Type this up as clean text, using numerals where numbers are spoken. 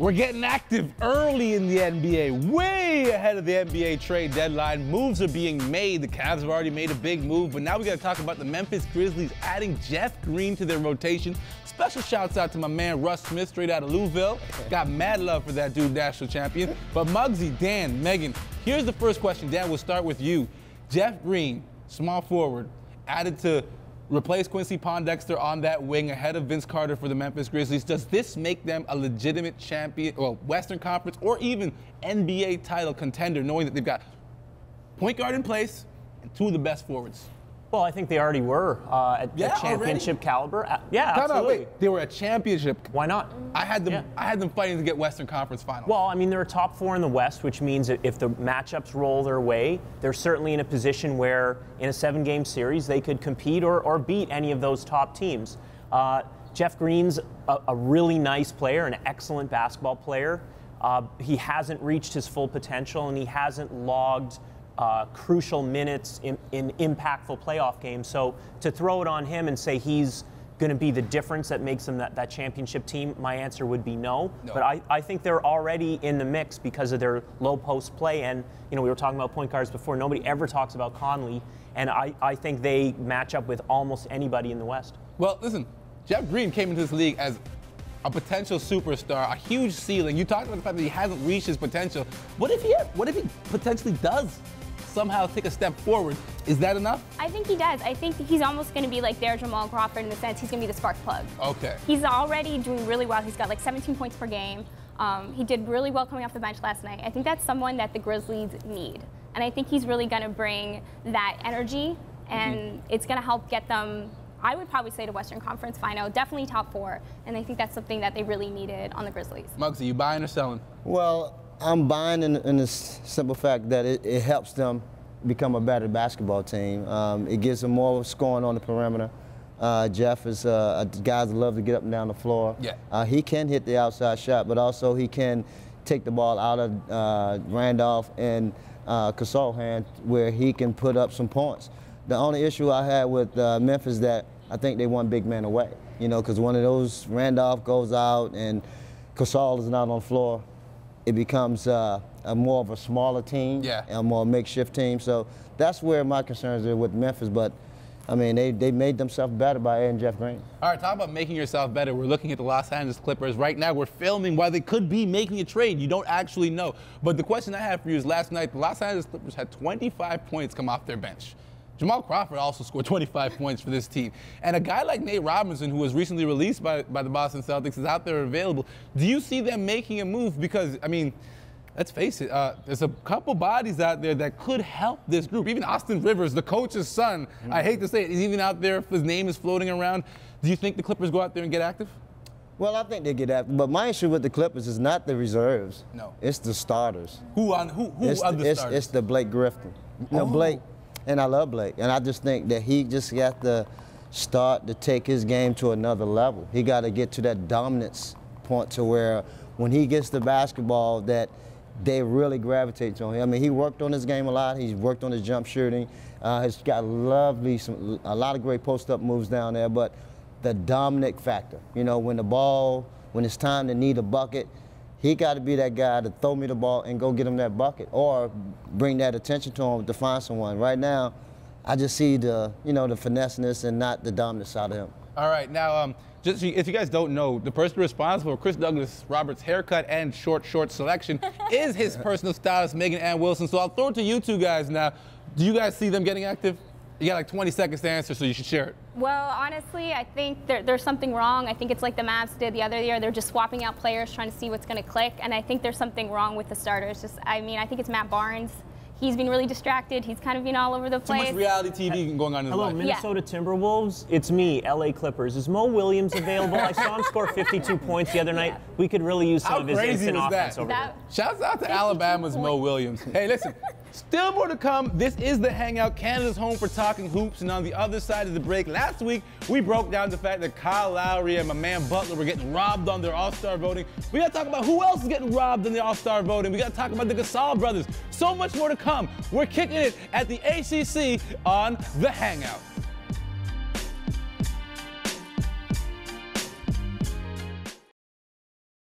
We're getting active early in the NBA, way ahead of the NBA trade deadline. Moves are being made. The Cavs have already made a big move, but now we got to talk about the Memphis Grizzlies adding Jeff Green to their rotation. Special shouts out to my man Russ Smith, straight out of Louisville. Got mad love for that dude, national champion. But Muggsy, Dan, Megan, here's the first question. Dan, we'll start with you. Jeff Green, small forward, added to replace Quincy Pondexter on that wing ahead of Vince Carter for the Memphis Grizzlies. Does this make them a legitimate champion, or Western Conference, or even NBA title contender, knowing that they've got point guard in place and two of the best forwards? Well, I think they already were at championship caliber. Yeah, absolutely. No, wait. They were a championship. Why not? I had them fighting to get Western Conference Finals. Well, I mean, they're a top four in the West, which means that if the matchups roll their way, they're certainly in a position where in a 7-game series they could compete or beat any of those top teams. Jeff Green's a really nice player, an excellent basketball player. He hasn't reached his full potential, and he hasn't logged crucial minutes in impactful playoff games. So to throw it on him and say he's going to be the difference that makes them that championship team, my answer would be no. But I think they're already in the mix because of their low post play. And, you know, we were talking about point guards before. Nobody ever talks about Conley. And I think they match up with almost anybody in the West. Well, listen, Jeff Green came into this league as a potential superstar, a huge ceiling. You talked about the fact that he hasn't reached his potential. What if he potentially does somehow take a step forward? Is that enough? I think he does. I think he's almost going to be like their Jamal Crawford in the sense he's going to be the spark plug. Okay. He's already doing really well. He's got like 17 points per game. He did really well coming off the bench last night. I think that's someone that the Grizzlies need. And I think he's really going to bring that energy, and it's going to help get them, I would probably say, to Western Conference Final, definitely top 4. And I think that's something that they really needed on the Grizzlies. Muggsy, you buying or selling? Well, I'm buying in the simple fact that it helps them become a better basketball team. It gives them more scoring on the perimeter. Jeff is a guy that loves to get up and down the floor. Yeah. He can hit the outside shot, but also he can take the ball out of Randolph and Cassell's hand where he can put up some points. The only issue I had with Memphis is that I think they one big man away. You know, because one of those, Randolph goes out and Cassell is not on the floor, it becomes a more of a smaller team, a more makeshift team. So that's where my concerns are with Memphis. But I mean, they made themselves better by adding Jeff Green. All right, talk about making yourself better. We're looking at the Los Angeles Clippers right now. We're filming while they could be making a trade. You don't actually know. But the question I have for you is, last night the Los Angeles Clippers had 25 points come off their bench. Jamal Crawford also scored 25 points for this team. And a guy like Nate Robinson, who was recently released by the Boston Celtics, is out there available. Do you see them making a move? Because, I mean, let's face it, there's a couple bodies out there that could help this group. Even Austin Rivers, the coach's son, I hate to say it, he's even out there if his name is floating around. Do you think the Clippers go out there and get active? Well, I think they get active. But my issue with the Clippers is not the reserves. No. It's the starters. Who are the starters? It's the Blake Griffin. You know, Blake. And I love Blake, and I just think that he just got to start to take his game to another level. He got to get to that dominance point to where when he gets the basketball that they really gravitate to him. I mean, he worked on his game a lot. He's worked on his jump shooting. He's got a lot of great post-up moves down there, but the dominant factor, you know, when it's time to need a bucket, he got to be that guy to throw me the ball and go get him that bucket, or bring that attention to him to find someone. Right now, I just see the finesse-ness and not the dominant side of him. All right, now, just if you guys don't know, the person responsible for Chris Douglas Roberts' haircut and short selection is his personal stylist, Megan Ann Wilson. So I'll throw it to you two guys now. Do you guys see them getting active? You got like 20 seconds to answer, so you should share it. Well, honestly, I think there's something wrong. I think it's like the Mavs did the other year. They're just swapping out players, trying to see what's going to click. And I think there's something wrong with the starters. I think it's Matt Barnes. He's been really distracted. He's kind of been all over the place. Too much reality TV going on in his life. Hello, Minnesota Timberwolves. It's me, LA Clippers. Is Mo Williams available? I saw him score 52 points the other night. We could really use some of his instant offense over there. Shouts out to Alabama's Mo Williams. Hey, listen. Still more to come. This is The Hangout, Canada's home for talking hoops. And on the other side of the break, last week, we broke down the fact that Kyle Lowry and my man Butler were getting robbed on their All-Star voting. We got to talk about who else is getting robbed in the All-Star voting. We got to talk about the Gasol brothers. So much more to come. We're kicking it at the ACC on The Hangout.